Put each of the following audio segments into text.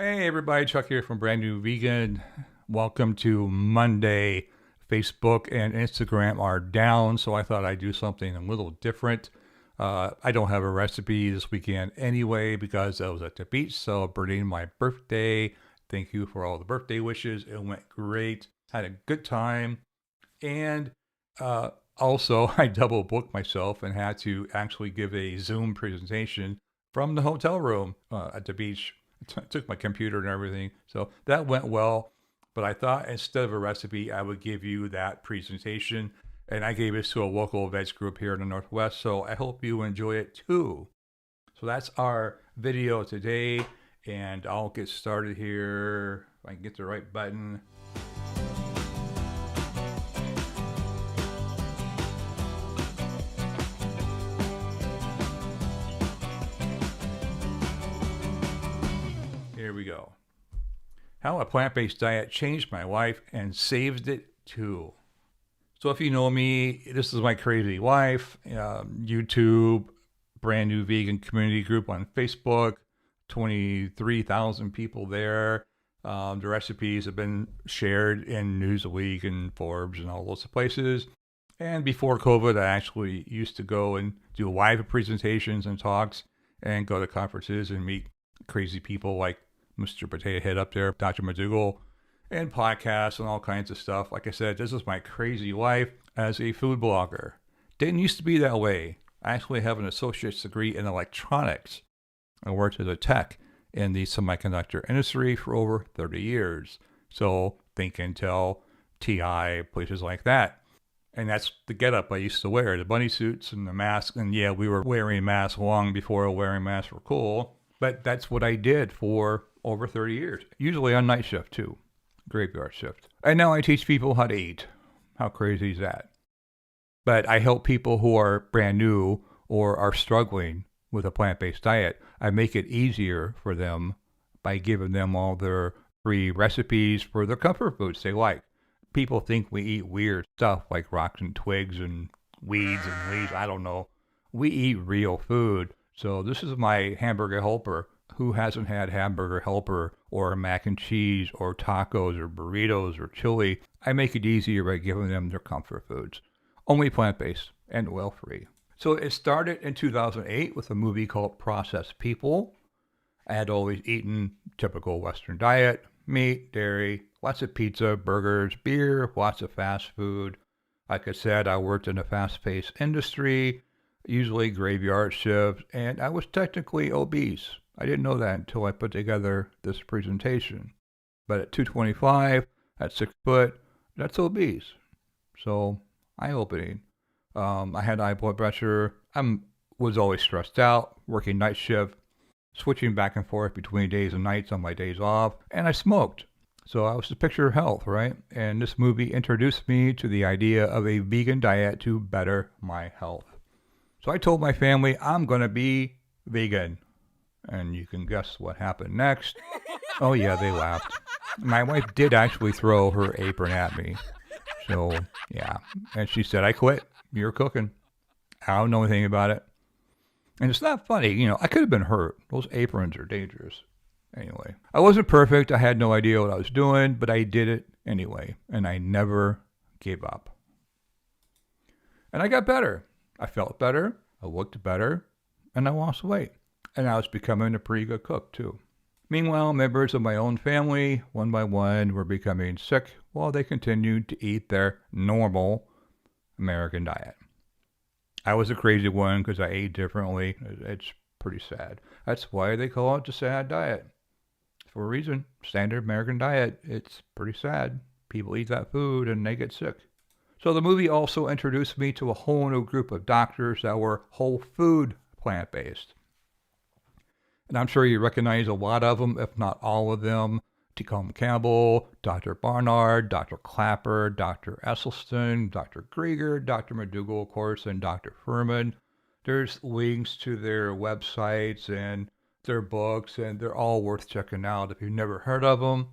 Hey everybody, Chuck here from Brand New Vegan. Welcome to Monday. Facebook and Instagram are down, so I thought I'd do something a little different. I don't have a recipe this weekend anyway because I was at the beach celebrating my birthday. Thank you for all the birthday wishes. It went great. Had a good time. And also, I double booked myself and had to actually give a Zoom presentation from the hotel room at the beach. Took my computer and everything. So that went well. But I thought instead of a recipe, I would give you that presentation. And I gave it to a local veg group here in the Northwest. So I hope you enjoy it too. So that's our video today. And I'll get started here. If I can get the right button. Here we go. How a plant-based diet changed my life and saved it too. So if you know me, this is my crazy wife. YouTube, Brand New Vegan Community Group on Facebook, 23,000 people there. The recipes have been shared in Newsweek and Forbes and all those places. And before COVID, I actually used to go and do live presentations and talks and go to conferences and meet crazy people like Mr. Potato Head up there, Dr. McDougall, and podcasts and all kinds of stuff. Like I said, this is my crazy life as a food blogger. Didn't used to be that way. I actually have an associate's degree in electronics. I worked as a tech in the semiconductor industry for over 30 years. So think Intel, TI, places like that. And that's the getup I used to wear, the bunny suits and the mask. And yeah, we were wearing masks long before wearing masks were cool. But that's what I did for over 30 years, usually on night shift too, graveyard shift. And now I teach people how to eat. How crazy is that? But I help people who are brand new or are struggling with a plant-based diet. I make it easier for them by giving them all their free recipes for their comfort foods they like. People think we eat weird stuff like rocks and twigs and weeds and leaves. I don't know. We eat real food. So this is my hamburger helper. Who hasn't had hamburger helper or mac and cheese or tacos or burritos or chili? I make it easier by giving them their comfort foods. Only plant-based and oil-free. So it started in 2008 with a movie called Processed People. I had always eaten typical Western diet, meat, dairy, lots of pizza, burgers, beer, lots of fast food. Like I said, I worked in a fast-paced industry, usually graveyard shifts, and I was technically obese. I didn't know that until I put together this presentation. But at 225, at 6 foot, that's obese. So, eye-opening. I had high blood pressure. I was always stressed out, working night shift, switching back and forth between days and nights on my days off, and I smoked. So I was the picture of health, right? And this movie introduced me to the idea of a vegan diet to better my health. So I told my family, I'm going to be vegan. And you can guess what happened next. Oh yeah, they laughed. My wife did actually throw her apron at me. So, yeah. And she said, I quit. You're cooking. I don't know anything about it. And it's not funny. I could have been hurt. Those aprons are dangerous. Anyway, I wasn't perfect. I had no idea what I was doing, but I did it anyway. And I never gave up. And I got better. I felt better. I looked better. And I lost weight. And I was becoming a pretty good cook, too. Meanwhile, members of my own family, one by one, were becoming sick while they continued to eat their normal American diet. I was a crazy one because I ate differently. It's pretty sad. That's why they call it the sad diet. For a reason. Standard American diet. It's pretty sad. People eat that food and they get sick. So the movie also introduced me to a whole new group of doctors that were whole food plant-based. And I'm sure you recognize a lot of them, if not all of them. Tecum Campbell, Dr. Barnard, Dr. Clapper, Dr. Esselstyn, Dr. Greger, Dr. McDougall, of course, and Dr. Furman. There's links to their websites and their books, and they're all worth checking out if you've never heard of them.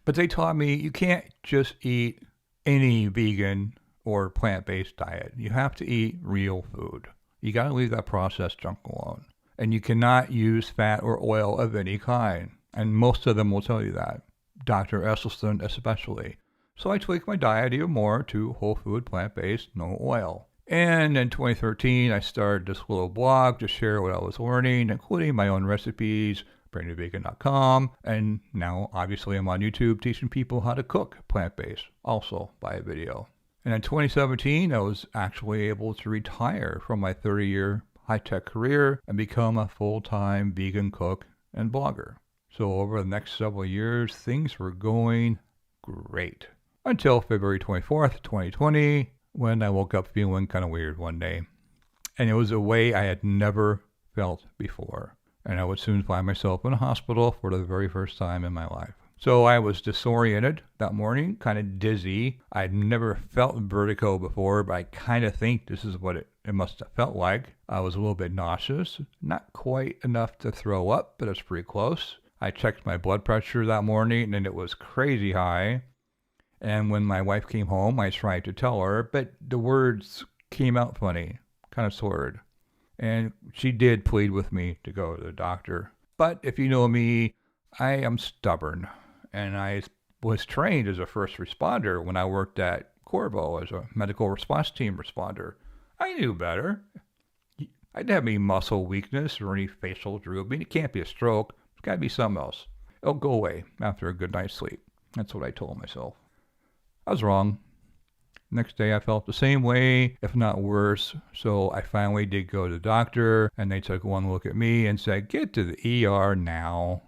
But they taught me you can't just eat any vegan or plant-based diet. You have to eat real food. You got to leave that processed junk alone. And you cannot use fat or oil of any kind. And most of them will tell you that. Dr. Esselstyn especially. So I tweaked my diet even more to whole food, plant-based, no oil. And in 2013, I started this little blog to share what I was learning, including my own recipes, brandnewvegan.com. And now, obviously, I'm on YouTube teaching people how to cook plant-based, also by video. And in 2017, I was actually able to retire from my 30-year high-tech career and become a full-time vegan cook and blogger. So over the next several years, things were going great. Until February 24th, 2020, when I woke up feeling kind of weird one day. And it was a way I had never felt before. And I would soon find myself in a hospital for the very first time in my life. So I was disoriented that morning, kind of dizzy. I'd never felt vertigo before, but I kind of think this is what it must have felt like. I was a little bit nauseous, not quite enough to throw up, but it's pretty close. I checked my blood pressure that morning, and it was crazy high. And when my wife came home, I tried to tell her, but the words came out funny, kind of slurred. And she did plead with me to go to the doctor. But if you know me, I am stubborn. And I was trained as a first responder when I worked at Corvo as a medical response team responder. I knew better. I didn't have any muscle weakness or any facial drooping. It can't be a stroke. It's got to be something else. It'll go away after a good night's sleep. That's what I told myself. I was wrong. Next day I felt the same way, if not worse. So I finally did go to the doctor, and they took one look at me and said, "Get to the ER now,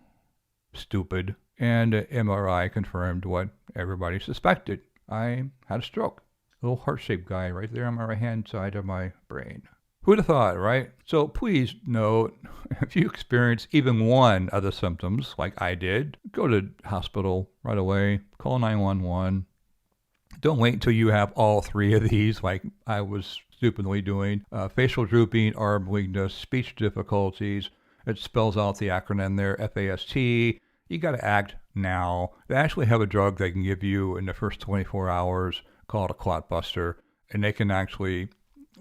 stupid." And the MRI confirmed what everybody suspected. I had a stroke. A little heart-shaped guy right there on my right-hand side of my brain. Who'd have thought, right? So please note, if you experience even one of the symptoms like I did, go to the hospital right away. Call 911. Don't wait until you have all three of these like I was stupidly doing. Facial drooping, arm weakness, speech difficulties. It spells out the acronym there, FAST. You got to act now. They actually have a drug they can give you in the first 24 hours called a clot buster, and they can actually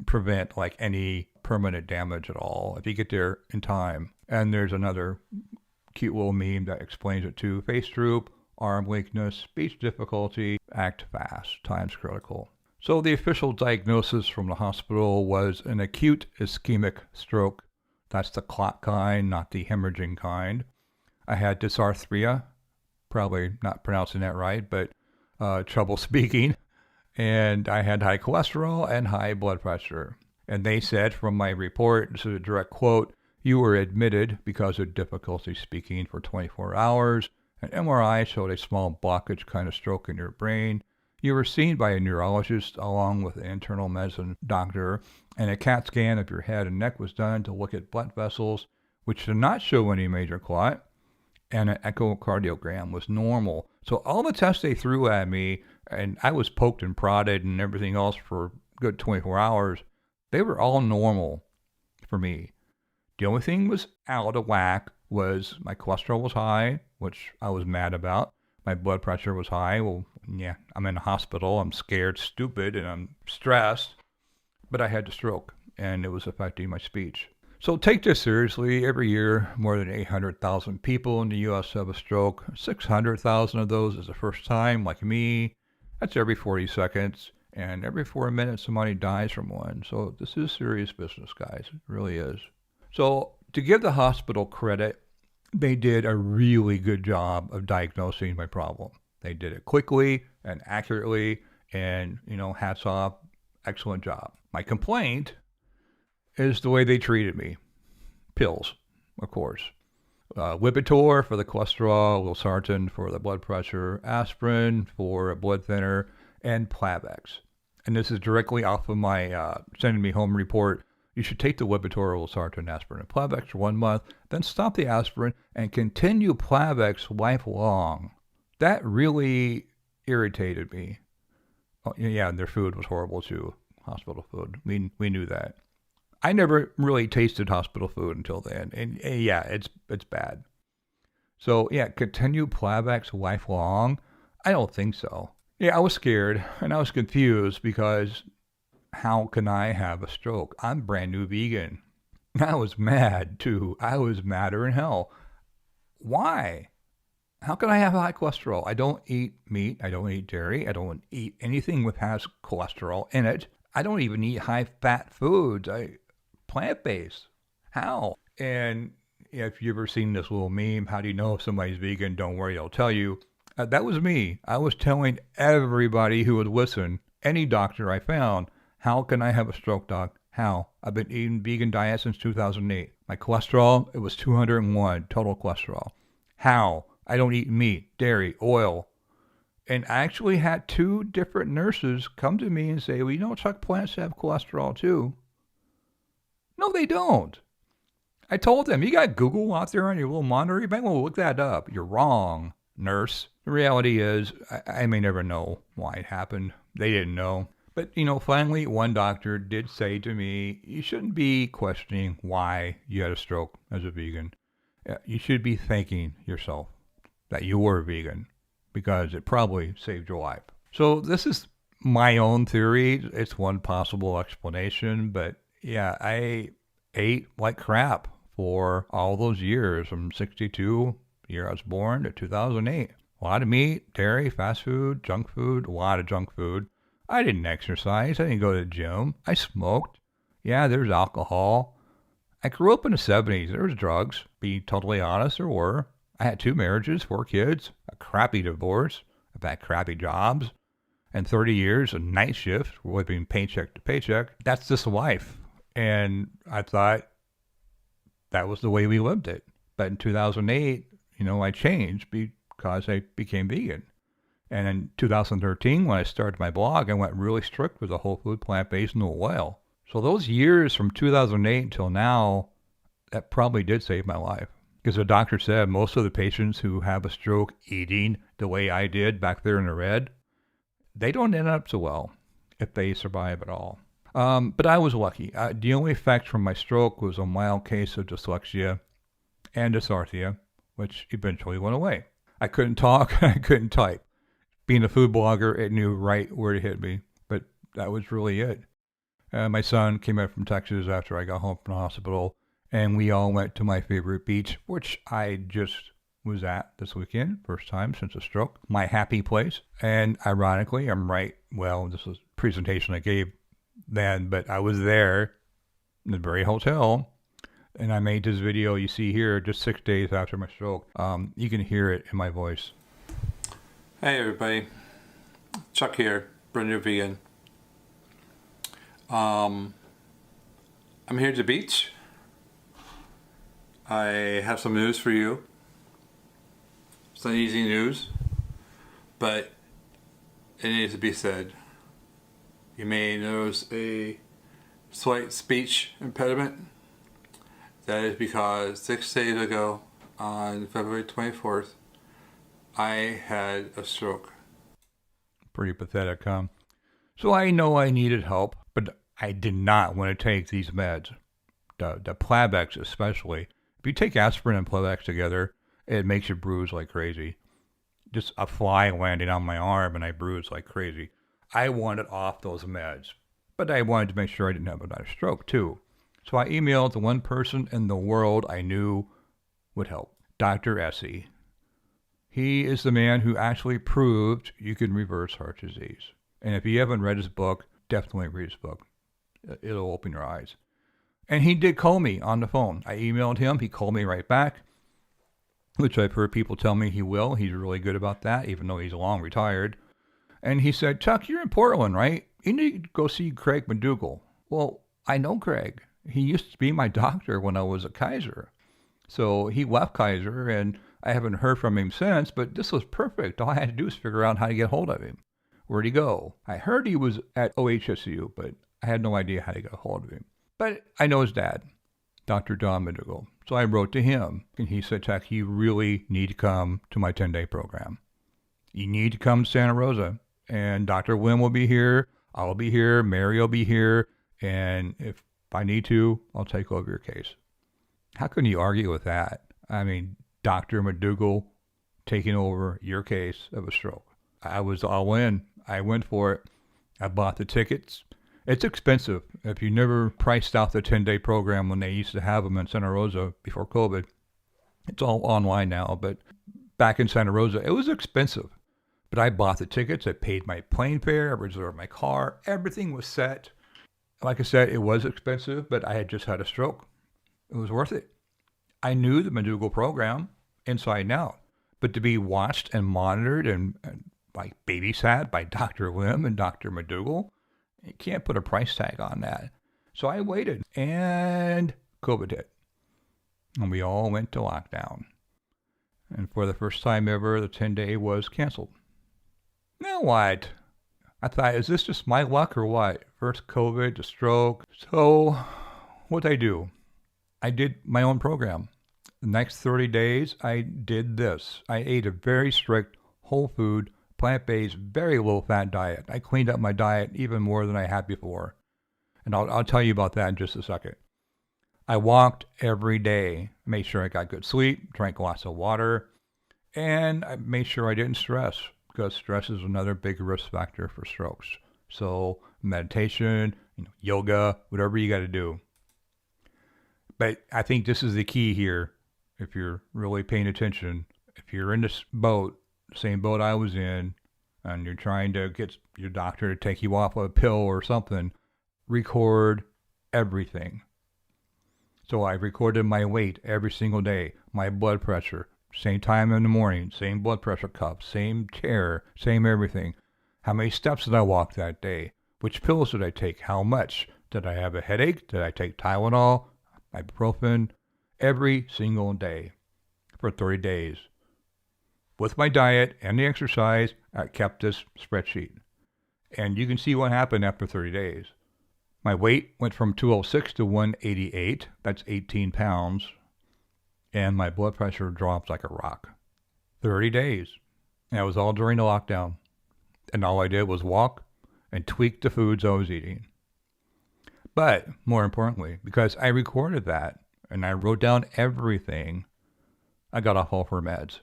prevent like any permanent damage at all if you get there in time. And there's another cute little meme that explains it too. Face droop, arm weakness, speech difficulty, act fast, time's critical. So the official diagnosis from the hospital was an acute ischemic stroke. That's the clot kind, not the hemorrhaging kind. I had dysarthria, probably not pronouncing that right, but trouble speaking. And I had high cholesterol and high blood pressure. And they said from my report, this is a direct quote, "You were admitted because of difficulty speaking for 24 hours. An MRI showed a small blockage kind of stroke in your brain. You were seen by a neurologist along with an internal medicine doctor, and a CAT scan of your head and neck was done to look at blood vessels, which did not show any major clot, and an echocardiogram was normal." So all the tests they threw at me, and I was poked and prodded and everything else for a good 24 hours, they were all normal for me. The only thing was out of whack was my cholesterol was high, which I was mad about. My blood pressure was high. Well, yeah, I'm in a hospital. I'm scared, stupid, and I'm stressed. But I had the stroke, and it was affecting my speech. So take this seriously. Every year, more than 800,000 people in the U.S. have a stroke. 600,000 of those is the first time, like me. That's every 40 seconds. And every 4 minutes, somebody dies from one. So this is serious business, guys. It really is. So to give the hospital credit, they did a really good job of diagnosing my problem. They did it quickly and accurately, and, hats off. Excellent job. My complaint is the way they treated me. Pills, of course. Lipitor for the cholesterol, losartan for the blood pressure, aspirin for a blood thinner, and Plavix. And this is directly off of my sending me home report. You should take the Lipitor, losartan, aspirin, and Plavix for 1 month, then stop the aspirin and continue Plavix lifelong. That really irritated me. Oh, yeah, and their food was horrible too. Hospital food. We knew that. I never really tasted hospital food until then, and yeah, it's bad. So yeah, continue Plavix lifelong? I don't think so. Yeah, I was scared and I was confused because how can I have a stroke? I'm brand new vegan. I was mad too. I was madder than hell. Why? How can I have high cholesterol? I don't eat meat. I don't eat dairy. I don't eat anything that has cholesterol in it. I don't even eat high fat foods. I plant based. How? And if you've ever seen this little meme, how do you know if somebody's vegan? Don't worry, I'll tell you. That was me. I was telling everybody who would listen, any doctor I found, how can I have a stroke, doc? How? I've been eating vegan diet since 2008. My cholesterol, it was 201 total cholesterol. How? I don't eat meat, dairy, oil. And I actually had two different nurses come to me and say, well, you know, Chuck, plants have cholesterol too. No, they don't. I told them, you got Google out there on your little monitor. You might want to look that up. You're wrong, nurse. The reality is, I may never know why it happened. They didn't know. But, finally, one doctor did say to me, you shouldn't be questioning why you had a stroke as a vegan. You should be thanking yourself that you were vegan because it probably saved your life. So this is my own theory. It's one possible explanation. But, yeah, I ate like crap for all those years from 62, year I was born, to 2008. A lot of meat, dairy, fast food, junk food, a lot of junk food. I didn't exercise. I didn't go to the gym. I smoked. Yeah, there's alcohol. I grew up in the 70s. There was drugs. Be totally honest, there were. I had 2 marriages, 4 kids, a crappy divorce. I've had crappy jobs. And 30 years of night shift, living paycheck to paycheck. That's just life. And I thought that was the way we lived it. But in 2008, I changed because I became vegan. And in 2013, when I started my blog, I went really strict with the whole food, plant-based, no oil. So those years from 2008 until now, that probably did save my life. Because the doctor said most of the patients who have a stroke eating the way I did back there in the red, they don't end up so well if they survive at all. But I was lucky. The only effect from my stroke was a mild case of dyslexia and dysarthria, which eventually went away. I couldn't talk, I couldn't type. Being a food blogger, it knew right where to hit me, but that was really it. My son came out from Texas after I got home from the hospital, and we all went to my favorite beach, which I just was at this weekend, first time since a stroke, my happy place. And ironically, I'm right. Well, this was a presentation I gave then, but I was there in the very hotel, and I made this video you see here just 6 days after my stroke. You can hear it in my voice. Hey everybody, Chuck here, brand new vegan. I'm here at the beach. I have some news for you. It's not easy news, but it needs to be said. You may notice a slight speech impediment. That is because 6 days ago, on February 24th, I had a stroke. Pretty pathetic, huh? So I know I needed help, but I did not want to take these meds. The Plavix especially. If you take aspirin and Plavix together, it makes you bruise like crazy. Just a fly landing on my arm and I bruised like crazy. I wanted off those meds, but I wanted to make sure I didn't have another stroke too. So I emailed the one person in the world I knew would help, Dr. Essie. He is the man who actually proved you can reverse heart disease. And if you haven't read his book, definitely read his book. It'll open your eyes. And he did call me on the phone. I emailed him. He called me right back, which I've heard people tell me he will. He's really good about that, even though he's long retired. And he said, Chuck, you're in Portland, right? You need to go see Craig McDougall. Well, I know Craig. He used to be my doctor when I was at Kaiser. So he left Kaiser, and I haven't heard from him since, but this was perfect. All I had to do was figure out how to get hold of him. Where'd he go? I heard he was at OHSU, but I had no idea how to get hold of him. But I know his dad, Dr. Don McDougall. So I wrote to him, and he said, Chuck, you really need to come to my 10-day program. You need to come to Santa Rosa, and Dr. Wynn will be here. I'll be here. Mary will be here. And if I need to, I'll take over your case. How can you argue with that? I mean, Dr. McDougall taking over your case of a stroke. I was all in. I went for it. I bought the tickets. It's expensive. If you never priced out the 10-day program when they used to have them in Santa Rosa before COVID, it's all online now. But back in Santa Rosa. It was expensive, but I bought the tickets. I paid my plane fare. I reserved my car. Everything was set. Like I said, it was expensive, but I had just had a stroke. It was worth it. I knew the McDougall program inside and out, but to be watched and monitored and like babysat by Dr. Lim and Dr. McDougall, you can't put a price tag on that. So I waited, and COVID hit, and we all went to lockdown. And for the first time ever, the 10-day was canceled. Now what? I thought, is this just my luck or what? First COVID, the stroke. So what did I do? I did my own program. The next 30 days, I did this. I ate a very strict, whole food, plant-based, very low-fat diet. I cleaned up my diet even more than I had before. And I'll tell you about that in just a second. I walked every day, made sure I got good sleep, drank lots of water, and I made sure I didn't stress, because stress is another big risk factor for strokes. So meditation, yoga, whatever you got to do. But I think this is the key here. If you're really paying attention, if you're in this boat, same boat I was in, and you're trying to get your doctor to take you off a pill or something, record everything. So I recorded my weight every single day, my blood pressure, same time in the morning, same blood pressure cuff, same chair, same everything. How many steps did I walk that day? Which pills did I take? How much? Did I have a headache? Did I take Tylenol, ibuprofen? Every single day for 30 days. With my diet and the exercise, I kept this spreadsheet. And you can see what happened after 30 days. My weight went from 206 to 188. That's 18 pounds. And my blood pressure dropped like a rock. 30 days. And it was all during the lockdown. And all I did was walk and tweak the foods I was eating. But more importantly, because I recorded that and I wrote down everything, I got off all her meds.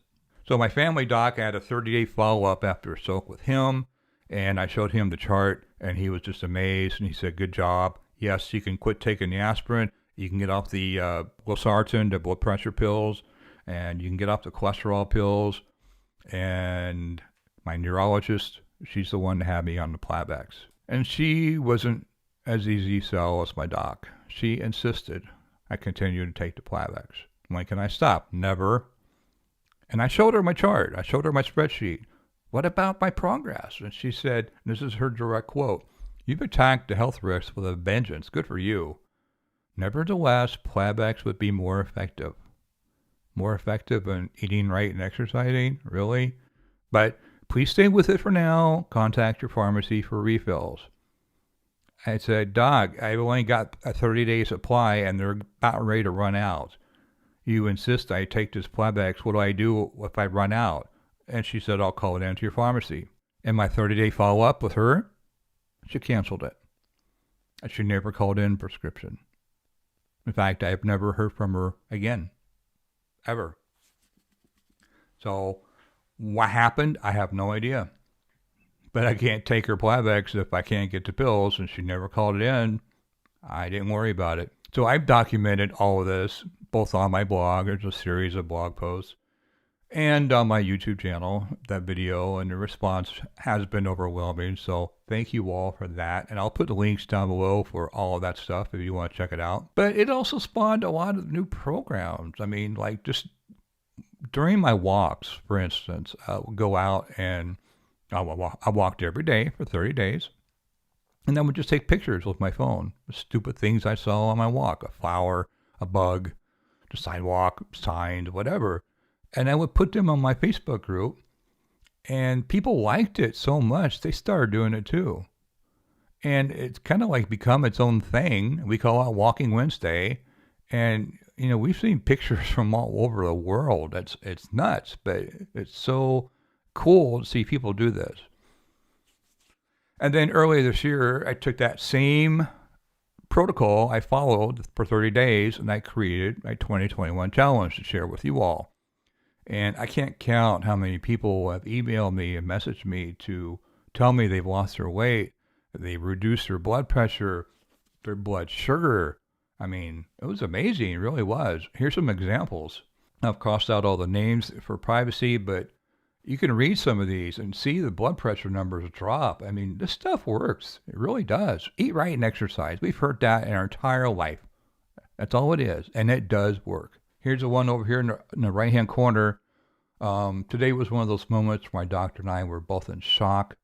So my family doc, I had a 30-day follow-up after a stroke with him. And I showed him the chart, and he was just amazed. And he said, good job. Yes, you can quit taking the aspirin. You can get off the losartan, the blood pressure pills. And you can get off the cholesterol pills. And my neurologist, she's the one that had me on the Plavix. And she wasn't as easy to sell as my doc. She insisted I continue to take the Plavix. When can I stop? Never. And I showed her my chart. I showed her my spreadsheet. What about my progress? And she said, this is her direct quote, you've attacked the health risks with a vengeance. Good for you. Nevertheless, Plavix would be more effective. More effective than eating right and exercising? Really? But please stay with it for now. Contact your pharmacy for refills. I said, Doc, I've only got a 30-day supply and they're about ready to run out. You insist I take this Plavix. What do I do if I run out? And she said, I'll call it into your pharmacy. And my 30-day follow-up with her, she canceled it. And she never called in prescription. In fact, I've never heard from her again. Ever. So what happened? I have no idea. But I can't take her Plavix if I can't get the pills, and she never called it in. I didn't worry about it. So I've documented all of this, both on my blog, there's a series of blog posts, and on my YouTube channel, that video, and the response has been overwhelming. So thank you all for that. And I'll put the links down below for all of that stuff if you want to check it out. But it also spawned a lot of new programs. I mean, like just during my walks, for instance, I would go out and I walked every day for 30 days. And then would just take pictures with my phone. Stupid things I saw on my walk. A flower, a bug, the sidewalk, signs, whatever. And I would put them on my Facebook group, and people liked it so much, they started doing it too. And it's kind of like become its own thing. We call it Walking Wednesday. And, you know, we've seen pictures from all over the world. It's nuts, but it's so cool to see people do this. And then earlier this year, I took that same protocol I followed for 30 days, and I created my 2021 challenge to share with you all. And I can't count how many people have emailed me and messaged me to tell me they've lost their weight, they reduced their blood pressure, their blood sugar. I mean, it was amazing. It really was. Here's some examples. I've crossed out all the names for privacy, but you can read some of these and see the blood pressure numbers drop. I mean, this stuff works. It really does. Eat right and exercise. We've heard that in our entire life. That's all it is, and it does work. Here's the one over here in the right-hand corner. Today was one of those moments where my doctor and I were both in shock.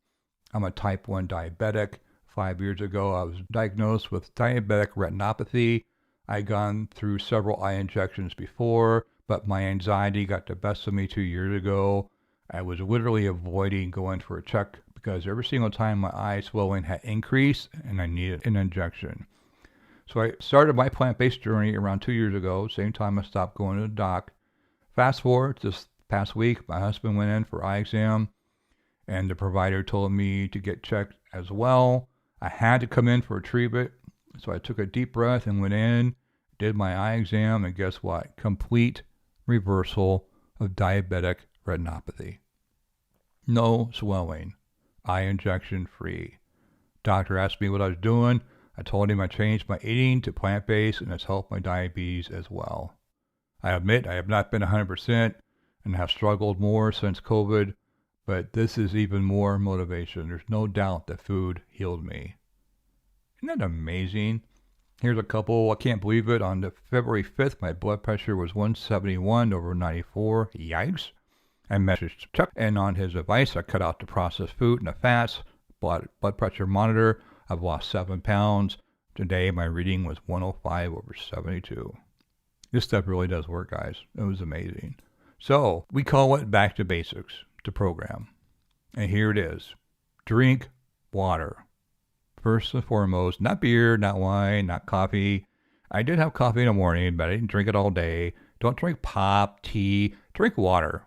I'm a type 1 diabetic. 5 years ago, I was diagnosed with diabetic retinopathy. I'd gone through several eye injections before, but my anxiety got the best of me 2 years ago. I was literally avoiding going for a check because every single time my eye swelling had increased and I needed an injection. So I started my plant-based journey around 2 years ago, same time I stopped going to the doc. Fast forward, this past week, my husband went in for eye exam, and the provider told me to get checked as well. I had to come in for a treatment, so I took a deep breath and went in, did my eye exam, and guess what? Complete reversal of diabetic retinopathy. No swelling. Eye injection free. Doctor asked me what I was doing. I told him I changed my eating to plant-based and it's helped my diabetes as well. I admit I have not been 100% and have struggled more since COVID, but this is even more motivation. There's no doubt that food healed me. Isn't that amazing? Here's a couple. I can't believe it. On February 5th, my blood pressure was 171/94. Yikes. I messaged Chuck, and on his advice, I cut out the processed food and the fats. Blood pressure monitor. I've lost 7 pounds. Today, my reading was 105/72. This stuff really does work, guys. It was amazing. So, we call it back to basics, the program. And here it is. Drink water. First and foremost, not beer, not wine, not coffee. I did have coffee in the morning, but I didn't drink it all day. Don't drink pop, tea. Drink water.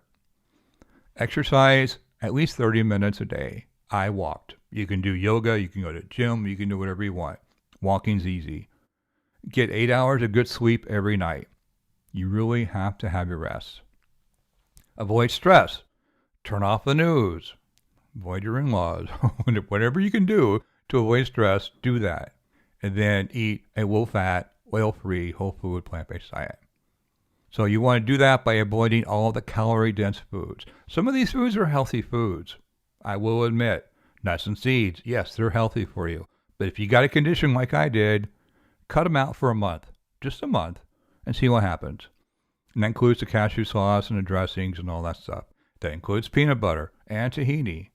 Exercise at least 30 minutes a day. I walked. You can do yoga, you can go to the gym, you can do whatever you want. Walking's easy. Get 8 hours of good sleep every night. You really have to have your rest. Avoid stress. Turn off the news. Avoid your in-laws. Whatever you can do to avoid stress, do that. And then eat a low-fat, oil-free, whole food, plant-based diet. So you want to do that by avoiding all the calorie-dense foods. Some of these foods are healthy foods. I will admit, nuts and seeds, yes, they're healthy for you. But if you got a condition like I did, cut them out for a month, just a month, and see what happens. And that includes the cashew sauce and the dressings and all that stuff. That includes peanut butter and tahini.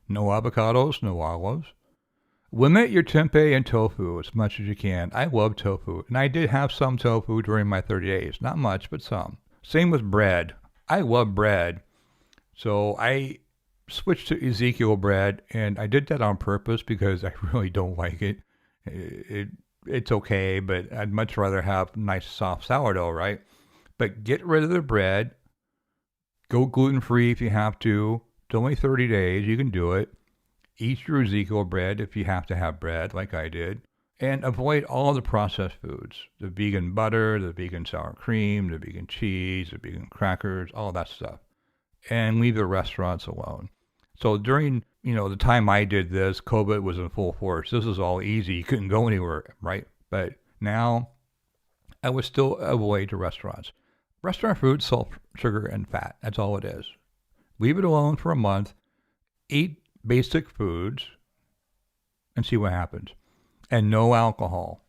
No avocados, no olives. Limit your tempeh and tofu as much as you can. I love tofu, and I did have some tofu during my 30 days. Not much, but some. Same with bread. I love bread. So I switched to Ezekiel bread, and I did that on purpose because I really don't like it. It's okay, but I'd much rather have nice soft sourdough, right? But get rid of the bread. Go gluten-free if you have to. It's only 30 days. You can do it. Eat your Ezekiel bread if you have to have bread, like I did. And avoid all the processed foods. The vegan butter, the vegan sour cream, the vegan cheese, the vegan crackers, all that stuff. And leave the restaurants alone. So during, the time I did this, COVID was in full force. This was all easy. You couldn't go anywhere, right? But now, I would still avoid the restaurants. Restaurant food, salt, sugar, and fat. That's all it is. Leave it alone for a month. Eat basic foods and see what happens. And no alcohol.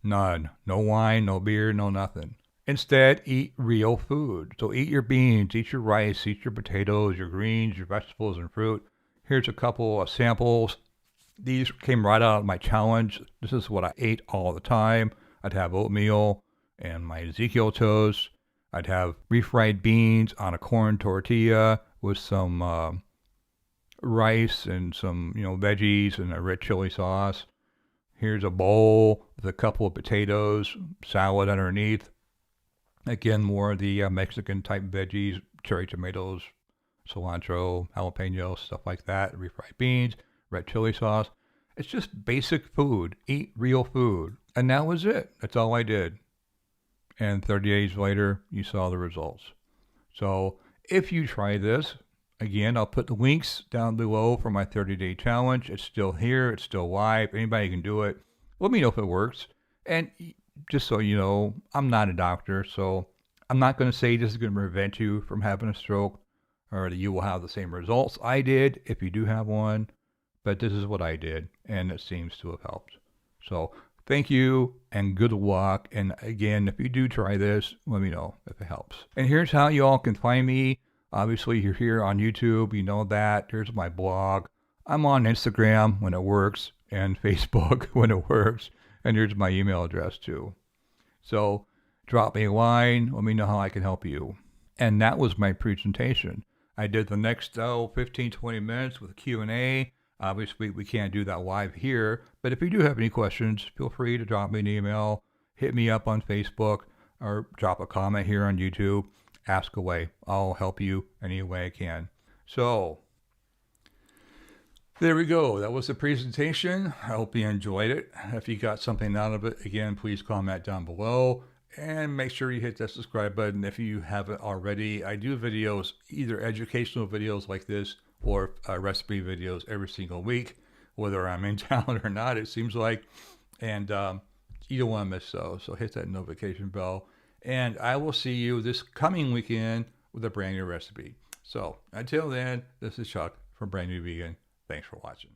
None. No wine, no beer, no nothing. Instead, eat real food. So eat your beans, eat your rice, eat your potatoes, your greens, your vegetables, and fruit. Here's a couple of samples. These came right out of my challenge. This is what I ate all the time. I'd have oatmeal and my Ezekiel toast. I'd have refried beans on a corn tortilla with some rice and some, veggies and a red chili sauce. Here's a bowl with a couple of potatoes, salad underneath. Again, more of the Mexican type veggies, cherry tomatoes, cilantro, jalapeno, stuff like that. Refried beans, red chili sauce. It's just basic food. Eat real food. And that was it. That's all I did. And 30 days later, you saw the results. So if you try this, again, I'll put the links down below for my 30-day challenge. It's still here. It's still live. Anybody can do it. Let me know if it works. And just so you know, I'm not a doctor, so I'm not going to say this is going to prevent you from having a stroke or that you will have the same results I did if you do have one, but this is what I did, and it seems to have helped. So thank you and good luck. And again, if you do try this, let me know if it helps. And here's how you all can find me. Obviously, you're here on YouTube. You know that. Here's my blog. I'm on Instagram when it works and Facebook when it works. And here's my email address too. So drop me a line. Let me know how I can help you. And that was my presentation. I did the next 15, 20 minutes with Q&A. Obviously, we can't do that live here, but if you do have any questions, feel free to drop me an email, hit me up on Facebook, or drop a comment here on YouTube. Ask away. I'll help you any way I can. So, there we go. That was the presentation. I hope you enjoyed it. If you got something out of it, again, please comment down below. And make sure you hit that subscribe button if you haven't already. I do videos, either educational videos like this, or recipe videos every single week, whether I'm in town or not, it seems like. And you don't want to miss those. So hit that notification bell. And I will see you this coming weekend with a brand new recipe. So until then, this is Chuck from Brand New Vegan. Thanks for watching.